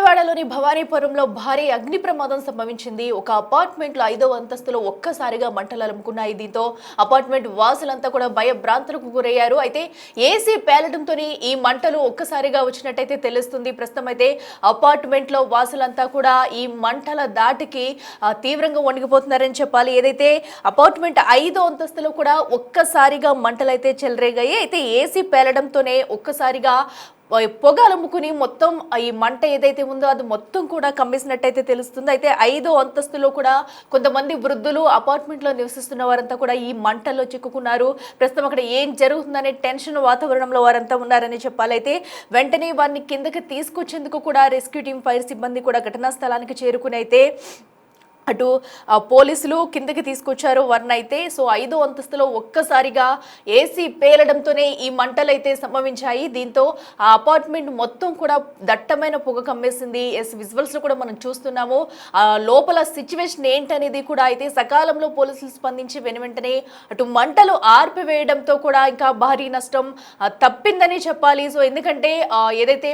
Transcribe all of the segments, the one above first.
విజయవాడలోని భవానీపురంలో భారీ అగ్ని ప్రమాదం సంభవించింది. ఒక అపార్ట్మెంట్ లో 5వ అంతస్తులో ఒక్కసారిగా మంటలు అలుముకున్నాయి. దీంతో అపార్ట్మెంట్ వాసులంతా కూడా భయభ్రాంతులకు గురయ్యారు. అయితే ఏసీ పేలడంతో ఈ మంటలు ఒక్కసారిగా వచ్చినట్టయితే తెలుస్తుంది. ప్రస్తుతం అయితే అపార్ట్మెంట్ లో వాసులంతా కూడా ఈ మంటల దాటికి తీవ్రంగా వణికిపోతున్నారని చెప్పాలి. ఏదైతే అపార్ట్మెంట్ 5వ అంతస్తులో కూడా ఒక్కసారిగా మంటలు అయితే చెలరేగాయి. అయితే ఏసీ పేలడంతోనే ఒక్కసారిగా పొగ అలుముకుని మొత్తం ఈ మంట ఏదైతే ఉందో అది మొత్తం కూడా కమ్మేసినట్టయితే తెలుస్తుంది. అయితే 5వ అంతస్తులో కూడా కొంతమంది వృద్ధులు అపార్ట్మెంట్లో నివసిస్తున్న వారంతా కూడా ఈ మంటల్లో చిక్కుకున్నారు. ప్రస్తుతం అక్కడ ఏం జరుగుతుందనే టెన్షన్ వాతావరణంలో వారంతా ఉన్నారని చెప్పాలి. అయితే వెంటనే వారిని కిందకి తీసుకొచ్చేందుకు కూడా రెస్క్యూ టీం, ఫైర్ సిబ్బంది కూడా ఘటనా స్థలానికి చేరుకుని అయితే అటు పోలీసులు కిందకి తీసుకొచ్చారు వారిని అయితే. సో 5వ అంతస్తులో ఒక్కసారిగా ఏసీ పేలడంతోనే ఈ మంటలు అయితే సంభవించాయి. దీంతో ఆ అపార్ట్మెంట్ మొత్తం కూడా దట్టమైన పొగ కమ్మేసింది. విజువల్స్ లో కూడా మనం చూస్తున్నాము. లోపల సిచ్యువేషన్ ఏంటనేది కూడా అయితే సకాలంలో పోలీసులు స్పందించి వెంటనే అటు మంటలు ఆర్పివేయడంతో కూడా ఇంకా భారీ నష్టం తప్పిందని చెప్పాలి. సో ఎందుకంటే ఏదైతే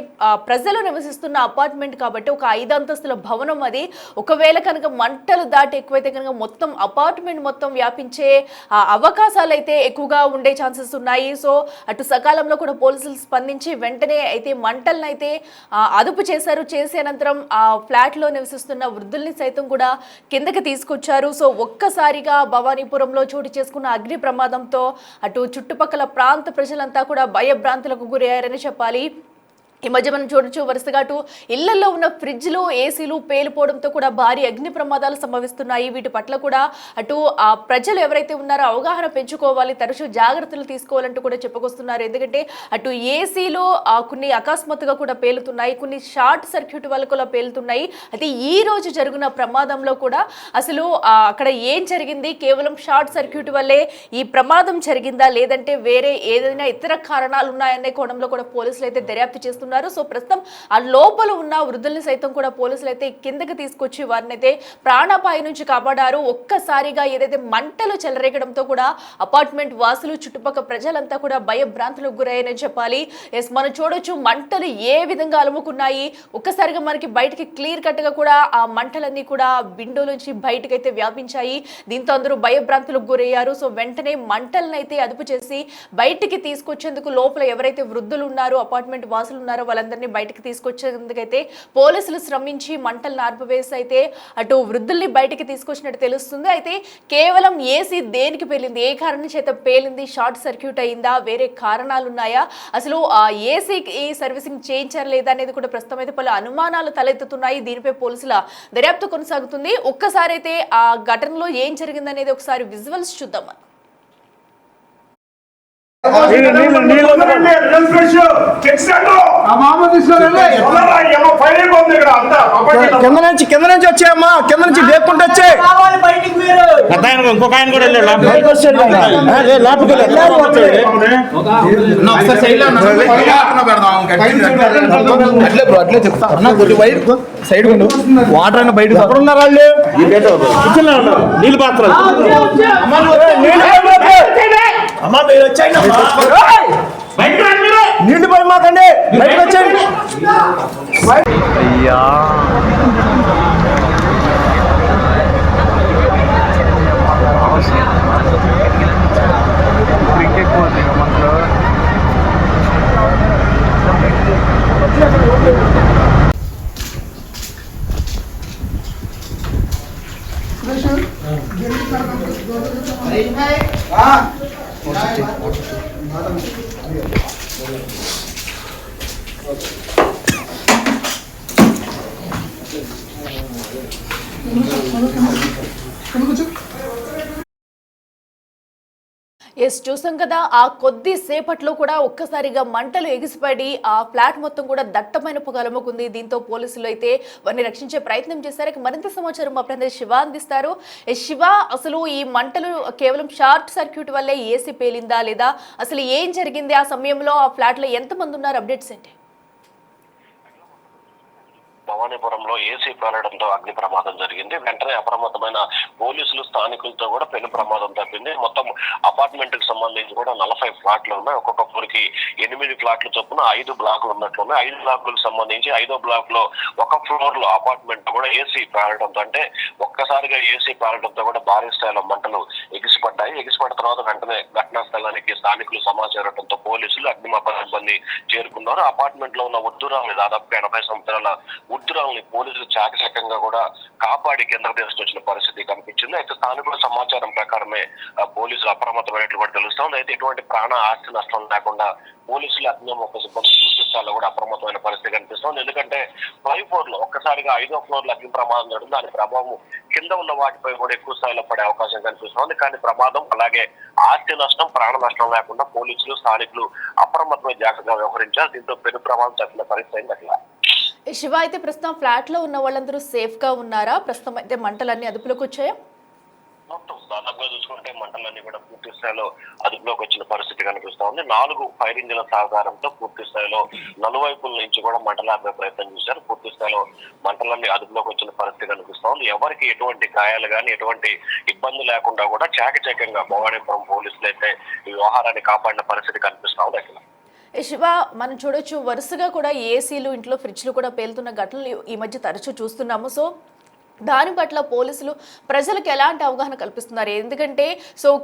ప్రజలు నివసిస్తున్న అపార్ట్మెంట్ కాబట్టి ఒక 5 అంతస్తుల భవనం అది. ఒకవేళ కనుక మంటలు దాటి ఎక్కువైతే కనుక మొత్తం అపార్ట్మెంట్ మొత్తం వ్యాపించే అవకాశాలు అయితే ఎక్కువగా ఉండే ఛాన్సెస్ ఉన్నాయి. సో అటు సకాలంలో కూడా పోలీసులు స్పందించి వెంటనే అయితే మంటలను అయితే అదుపు చేశారు. చేసే అనంతరం ఆ ఫ్లాట్ లో నివసిస్తున్న వృద్ధుల్ని సైతం కూడా కిందకి తీసుకొచ్చారు. సో ఒక్కసారిగా భవానీపురంలో చోటు చేసుకున్న అగ్ని ప్రమాదంతో అటు చుట్టుపక్కల ప్రాంత ప్రజలంతా కూడా భయభ్రాంతులకు గురయ్యారని చెప్పాలి. ఈ మధ్య మనం చూడొచ్చు వరుసగా అటు ఇళ్లలో ఉన్న ఫ్రిడ్జ్లు, ఏసీలు పేలిపోవడంతో కూడా భారీ అగ్ని ప్రమాదాలు సంభవిస్తున్నాయి. వీటి పట్ల కూడా అటు ప్రజలు ఎవరైతే ఉన్నారో అవగాహన పెంచుకోవాలి, తరచూ జాగ్రత్తలు తీసుకోవాలంటూ కూడా చెప్పుకొస్తున్నారు. ఎందుకంటే అటు ఏసీలో కొన్ని అకస్మాత్తుగా కూడా పేలుతున్నాయి, కొన్ని షార్ట్ సర్క్యూట్ వల్ల కూడా పేలుతున్నాయి. అయితే ఈ రోజు జరిగిన ప్రమాదంలో కూడా అసలు అక్కడ ఏం జరిగింది, కేవలం షార్ట్ సర్క్యూట్ వల్లే ఈ ప్రమాదం జరిగిందా లేదంటే వేరే ఏదైనా ఇతర కారణాలు ఉన్నాయనే కోణంలో కూడా పోలీసులు అయితే దర్యాప్తు చేస్తున్నారు. సో ప్రస్తుతం ఆ లోపల ఉన్న వృద్ధుల్ని సైతం కూడా పోలీసులు అయితే కిందకి తీసుకొచ్చి వారిని అయితే ప్రాణాపాయ నుంచి కాపాడారు. ఒక్కసారిగా ఏదైతే మంటలు చెలరేగడంతో కూడా అపార్ట్మెంట్ వాసులు, చుట్టుపక్కల ప్రజలంతా కూడా భయభ్రాంతులకు గురయ్యారని చెప్పాలి. మనం చూడొచ్చు మంటలు ఏ విధంగా అలుముకున్నాయి. ఒక్కసారిగా మనకి బయటికి క్లియర్ కట్ గా కూడా ఆ మంటలన్నీ కూడా విండో నుంచి బయటకు అయితే వ్యాపించాయి. దీంతో అందరూ భయభ్రాంతులకు గురయ్యారు. సో వెంటనే మంటలను అయితే అదుపు చేసి బయటికి తీసుకొచ్చేందుకు లోపల ఎవరైతే వృద్ధులు ఉన్నారో, అపార్ట్మెంట్ వాసులు ఉన్నారో వాళ్ళందరినీ బయటకు తీసుకొచ్చేందుకైతే పోలీసులు శ్రమించి మంటలను ఆర్పివేసి అయితే అటు వృద్ధుల్ని బయటికి తీసుకొచ్చినట్టు తెలుస్తుంది. అయితే కేవలం ఏసీ దేనికి పేలింది, ఏ కారణం చేత పేలింది, షార్ట్ సర్క్యూట్ అయిందా, వేరే కారణాలు ఉన్నాయా, అసలు ఏసీకి సర్వీసింగ్ చేయించారా లేదా అనేది కూడా ప్రస్తుతం అయితే పలు అనుమానాలు తలెత్తుతున్నాయి. దీనిపై పోలీసుల దర్యాప్తు కొనసాగుతుంది. ఒక్కసారి అయితే ఆ ఘటనలో ఏం జరిగిందనేది ఒకసారి విజువల్స్ చూద్దాం. కింద నుంచి వచ్చాయమ్మా, కింద నుంచి లేకుండా వచ్చే ఇంకొక ఆయన కూడా అట్లే చెప్తా సైడ్ వాటర్ అయినా బయట ఎక్కడున్నారు వాళ్ళు, నీళ్ళు పాత్రలు అమ్మా మీరు వచ్చాయండి, నీళ్ళు పోయి మాకండి బయటకు వచ్చాయండి. అయ్యా చూసాం కదా, ఆ కొద్ది సేపట్లో కూడా ఒక్కసారిగా మంటలు ఎగిసిపడి ఆ ఫ్లాట్ మొత్తం కూడా దట్టమైన పొగ అలుముకుంది. దీంతో పోలీసులు అయితే వారిని రక్షించే ప్రయత్నం చేశారు. మరింత సమాచారం మా ప్రతినిధి శివ అందిస్తారు. శివ, అసలు ఈ మంటలు కేవలం షార్ట్ సర్క్యూట్ వల్లే ఏసీ పేలిందా లేదా అసలు ఏం జరిగింది, ఆ సమయంలో ఆ ఫ్లాట్ లో ఎంతమంది ఉన్నారు, అప్డేట్స్ ఏంటి? భవానీపురంలో ఏసీ పేలడంతో అగ్ని ప్రమాదం జరిగింది. వెంటనే అప్రమత్తమైన పోలీసులు స్థానికులతో కూడా పెను ప్రమాదం తప్పింది. మొత్తం అపార్ట్మెంట్ కి సంబంధించి కూడా 40 ఫ్లాట్లు ఉన్నాయి. ఒక్కొక్క ఫ్లోర్కి 8 ఫ్లాట్లు చొప్పున 5 బ్లాకులు ఉన్నట్లున్నాయి. 5 బ్లాకులకు సంబంధించి 5వ బ్లాక్ లో ఒక ఫ్లోర్ లో అపార్ట్మెంట్ కూడా ఏసీ పేలడంతో, అంటే ఒక్కసారిగా ఏసీ పేలడంతో కూడా భారీ స్థాయిలో మంటలు ఎగిసిపడ్డాయి. ఎగిసిపడిన తర్వాత వెంటనే ఘటనా స్థలానికి స్థానికులు సమాచారంతో పోలీసులు అగ్నిమాపక సిబ్బంది చేరుకున్నారు. అపార్ట్మెంట్ లో ఉన్న ఉద్దురాలని, దాదాపు 80 సంవత్సరాల ఉద్దురాలని పోలీసులు చాకచక్యంగా కూడా కాపాడి కిందకు తీసుకొచ్చిన పరిస్థితి కనిపించింది. అయితే స్థానికుల సమాచారం ప్రకారమే పోలీసులు అప్రమత్తమైనట్లు కూడా తెలుస్తోంది. అయితే ఎటువంటి ప్రాణ ఆస్తి నష్టం లేకుండా పోలీసులు అగ్నిమాపక సిబ్బంది పూర్తి స్థాయిలో కూడా అప్రమత్తమైన పరిస్థితి కనిపిస్తోంది. ఎందుకంటే ఫ్లై ఫ్లోర్ లో ఒక్కసారిగా 5వ ఫ్లోర్ లో అగ్ని ప్రమాదం జరిగింది. దాని ప్రభావం కింద ఉన్న వాటిపై కూడా ఎక్కువ స్థాయిలో పడే అవకాశం కనిపిస్తోంది. కానీ ప్రమాదం అలాగే ఆస్తి నష్టం, ప్రాణ నష్టం లేకుండా పోలీసులు స్థానికులు అప్రమత్తమై జాగ్రత్తగా వ్యవహరించారు. దీంతో పెను ప్రమాదం తప్పిన పరిస్థితి అయింది. అట్లా శివ, అయితే ప్రస్తుతం ఫ్లాట్ లో ఉన్న వాళ్ళందరూ సేఫ్ గా ఉన్నారా? ప్రస్తుతం అయితే మంటలన్నీ అదుపులోకి వచ్చాయా? మొత్తం దాదాపుగా చూసుకుంటే మంటలన్నీ కూడా పూర్తి స్థాయిలో అదుపులోకి వచ్చిన పరిస్థితి కనిపిస్తా ఉంది. 4 ఫైర్ ఇంజిన్ల సహకారంతో పూర్తి స్థాయిలో నలువైపుల నుంచి కూడా మంటలు ఆపే ప్రయత్నం చేశారు. పూర్తి స్థాయిలో మంటలన్నీ అదుపులోకి వచ్చిన పరిస్థితి కనిపిస్తా ఉంది. ఎవరికి ఎటువంటి గాయాలు కానీ ఎటువంటి ఇబ్బంది లేకుండా కూడా చాకచక్యంగా భవానీపురం పోలీసులు అయితే ఈ వ్యవహారాన్ని కాపాడిన పరిస్థితి కనిపిస్తా ఉంది. అక్కడ శివ, మనం చూడొచ్చు వరుసగా కూడా ఏసీలు, ఇంట్లో ఫ్రిడ్జ్లు కూడా పేలుతున్న ఘటనలు ఈ మధ్య తరచూ చూస్తున్నాము. సో దాని పట్ల పోలీసులు ప్రజలకు ఎలాంటి అవగాహన కల్పిస్తున్నారు? ఎందుకంటే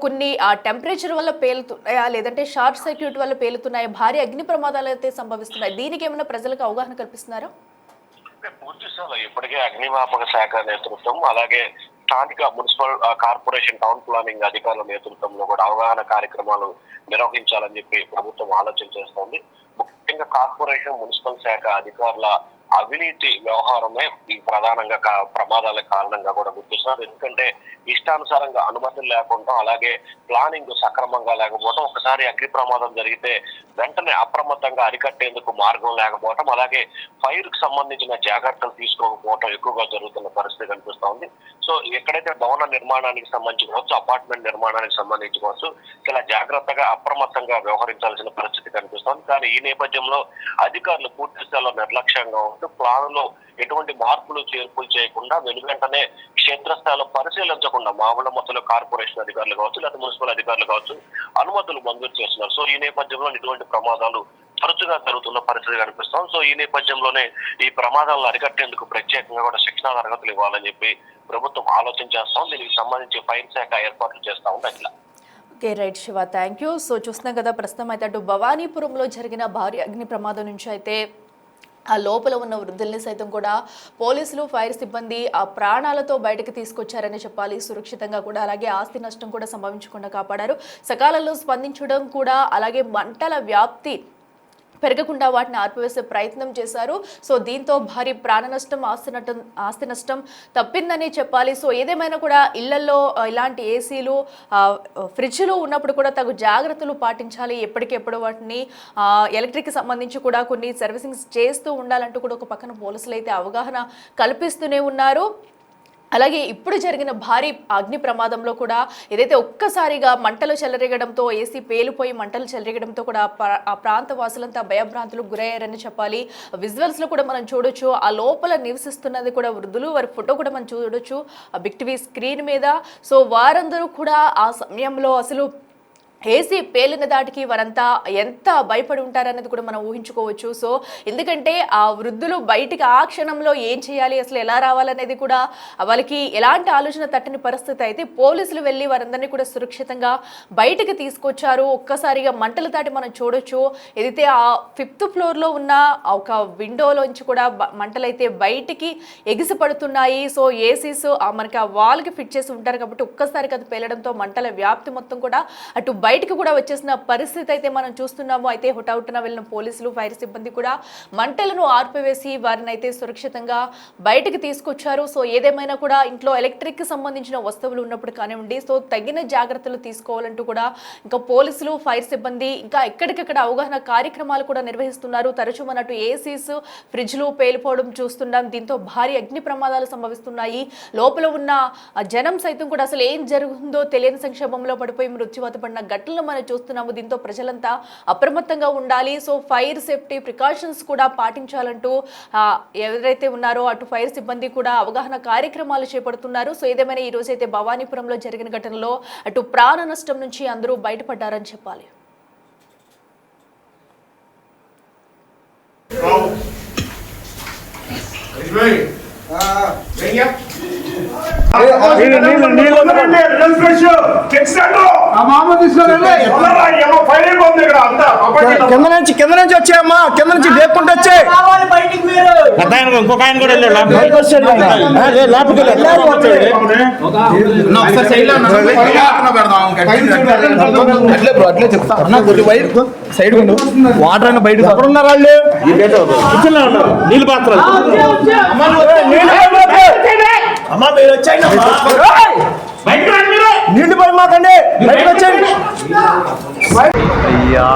కొన్ని టెంపరేచర్ వల్ల పేలుతున్నాయా, లేదంటే షార్ట్ సర్క్యూట్ వల్ల పేలుతున్నాయా, భారీ అగ్ని ప్రమాదాలు అయితే సంభవిస్తున్నాయి. దీనికి ఏమైనా ప్రజలకు అవగాహన కల్పిస్తున్నారా? పూర్తి స్థాయిలో ఇప్పటికే అగ్నిమాపక శాఖ నేతృత్వం, అలాగే స్థానిక మున్సిపల్ కార్పొరేషన్ టౌన్ ప్లానింగ్ అధికారుల నేతృత్వంలో కూడా అవగాహన కార్యక్రమాలు నిర్వహించాలని చెప్పి ప్రభుత్వం ఆలోచన చేస్తోంది. ముఖ్యంగా కార్పొరేషన్ మున్సిపల్ శాఖ అధికారుల అవినీతి వ్యవహారమే ఈ ప్రధానంగా ప్రమాదాల కారణంగా కూడా గుర్తిస్తున్నారు. ఎందుకంటే ఇష్టానుసారంగా అనుమతులు లేకుండా, అలాగే ప్లానింగ్ సక్రమంగా లేకపోవడం, ఒకసారి అగ్ని ప్రమాదం జరిగితే వెంటనే అప్రమత్తంగా అరికట్టేందుకు మార్గం లేకపోవడం, అలాగే ఫైర్ కు సంబంధించిన జాగ్రత్తలు తీసుకోకపోవడం ఎక్కువగా జరుగుతున్న పరిస్థితి కనిపిస్తా ఉంది. సో ఎక్కడైతే భవన నిర్మాణానికి సంబంధించి కావచ్చు, అపార్ట్మెంట్ నిర్మాణానికి సంబంధించి కావచ్చు, చాలా జాగ్రత్తగా అప్రమత్తంగా వ్యవహరించాల్సిన పరిస్థితి కనిపిస్తోంది. కానీ ఈ నేపథ్యంలో అధికారులు పూర్తి స్థాయిలో నిర్లక్ష్యంగా ఉంటూ ప్లాన్లో ఎటువంటి మార్పులు చేర్పులు చేయకుండా వెనువెంటనే క్షేత్రస్థాయిలో పరిశీలించకుండా మామూలు మొత్తంలో కార్పొరేషన్ అధికారులు కావచ్చు, లేదా మున్సిపల్ అధికారులు కావచ్చు అనుమతులు మంజూరు చేస్తున్నారు. సో ఈ నేపథ్యంలో ఇటువంటి ప్రమాదాలు తరచుగా జరుగుతున్న పరిస్థితి కనిపిస్తాం. సో ఈ నేపథ్యంలోనే ఈ ప్రమాదాలను అరికట్టేందుకు ప్రత్యేకంగా కూడా శిక్షణా తరగతులు ఇవ్వాలని చెప్పి ప్రభుత్వం ఆలోచన చేస్తాం. దీనికి సంబంధించి ఫైర్ శాఖ ఏర్పాట్లు చేస్తా ఉంది. అట్లా okay, right Shiva, thank you. So చూస్తున్నాం కదా, ప్రస్తుతం అయితే అటు భవానీపురంలో జరిగిన భారీ అగ్ని ప్రమాదం నుంచి అయితే ఆ లోపల ఉన్న వృద్ధుల్ని సైతం కూడా పోలీసులు, ఫైర్ సిబ్బంది ఆ ప్రాణాలతో బయటకు తీసుకొచ్చారని చెప్పాలి. సురక్షితంగా కూడా, అలాగే ఆస్తి నష్టం కూడా సంభవించకుండా కాపాడారు. సకాలంలో స్పందించడం కూడా, అలాగే మంటల వ్యాప్తి పెరగకుండా వాటిని ఆర్పివేసే ప్రయత్నం చేశారు. సో దీంతో భారీ ప్రాణ నష్టం, ఆస్తి నష్టం తప్పిందని చెప్పాలి. సో ఏదేమైనా కూడా ఇళ్లలో ఇలాంటి ఏసీలు, ఫ్రిడ్జ్లు ఉన్నప్పుడు కూడా తగు జాగ్రత్తలు పాటించాలి. ఎప్పటికెప్పుడు వాటిని ఎలక్ట్రిక్ సంబంధించి కూడా కొన్ని సర్వీసింగ్స్ చేస్తూ ఉండాలంటూ కూడా ఒక పక్కన పోలీసులు అయితే అవగాహన కల్పిస్తూనే ఉన్నారు. అలాగే ఇప్పుడు జరిగిన భారీ అగ్ని ప్రమాదంలో కూడా ఏదైతే ఒక్కసారిగా మంటలు చెలరేగడంతో, ఏసీ పేలిపోయి మంటలు చెలరేగడంతో కూడా ఆ ప్రాంత వాసులంతా భయభ్రాంతులకు గురయ్యారని చెప్పాలి. విజువల్స్లో కూడా మనం చూడొచ్చు, ఆ లోపల నివసిస్తున్నది కూడా వృద్ధులు. వారి ఫోటో కూడా మనం చూడొచ్చు బిగ్ టీవీ స్క్రీన్ మీద. సో వారందరూ కూడా ఆ సమయంలో అసలు ఏసీ పేలిన దాటికి వారంతా ఎంత భయపడి ఉంటారనేది కూడా మనం ఊహించుకోవచ్చు. సో ఎందుకంటే ఆ వృద్ధులు బయటికి ఆ క్షణంలో ఏం చేయాలి, అసలు ఎలా రావాలనేది కూడా వాళ్ళకి ఎలాంటి ఆలోచన తట్టని పరిస్థితి. అయితే పోలీసులు వెళ్ళి వారందరినీ కూడా సురక్షితంగా బయటికి తీసుకొచ్చారు. ఒక్కసారిగా మంటలు దాటి మనం చూడొచ్చు. ఏదైతే ఆ 5th ఫ్లోర్లో ఉన్న ఒక విండోలోంచి కూడా మంటలైతే బయటికి ఎగిసి పడుతున్నాయి. సో ఏసీస్ మనకి ఆ వాల్కి ఫిట్ చేసి ఉంటారు కాబట్టి ఒక్కసారిగా అది పేలడంతో మంటల వ్యాప్తి మొత్తం కూడా అటు బయటికి కూడా వచ్చేసిన పరిస్థితి అయితే మనం చూస్తున్నాము. అయితే హుటాహుటిన వెళ్ళిన పోలీసులు, ఫైర్ సిబ్బంది కూడా మంటలను ఆర్పివేసి వారిని అయితే సురక్షితంగా బయటికి తీసుకొచ్చారు. సో ఏదేమైనా కూడా ఇంట్లో ఎలక్ట్రిక్ సంబంధించిన వస్తువులు ఉన్నప్పుడు కానివ్వండి, సో తగిన జాగ్రత్తలు తీసుకోవాలంటూ కూడా ఇంకా పోలీసులు, ఫైర్ సిబ్బంది ఇంకా ఎక్కడికక్కడ అవగాహన కార్యక్రమాలు కూడా నిర్వహిస్తున్నారు. తరచూ మనట్టు ఏసీస్, ఫ్రిడ్జ్లు పేలిపోవడం చూస్తున్నాం. దీంతో భారీ అగ్ని ప్రమాదాలు సంభవిస్తున్నాయి. లోపల ఉన్న జనం సైతం కూడా అసలు ఏం జరుగుతుందో తెలియని సంక్షోభంలో పడిపోయి మృత్యువాత పడిన ఘటనలు మనం చూస్తున్నాము. దీంతో ప్రజలంతా అప్రమత్తంగా ఉండాలి. సో ఫైర్ సేఫ్టీ ప్రికాషన్స్ కూడా పాటించాలంటూ ఎవరైతే ఉన్నారో అటు ఫైర్ సిబ్బంది కూడా అవగాహన కార్యక్రమాలు చేపడుతున్నారు. సో ఏదేమైనా ఈ రోజైతే భవానీపురంలో జరిగిన ఘటనలో అటు ప్రాణ నష్టం నుంచి అందరూ బయటపడ్డారని చెప్పాలి. కింద నుంచి వచ్చాయమ్మా, కింద నుంచి లేకుండా వచ్చే ఇంకొక ఆయన కూడా సైడ్ వాటర్ అయినా బయట ఉన్నారు వాళ్ళు నీళ్ళు పాత్రలు అమ్మా మీరు వచ్చాయి నీళ్ళు పోయి మాకండి బయటకు వచ్చాయి. అయ్యా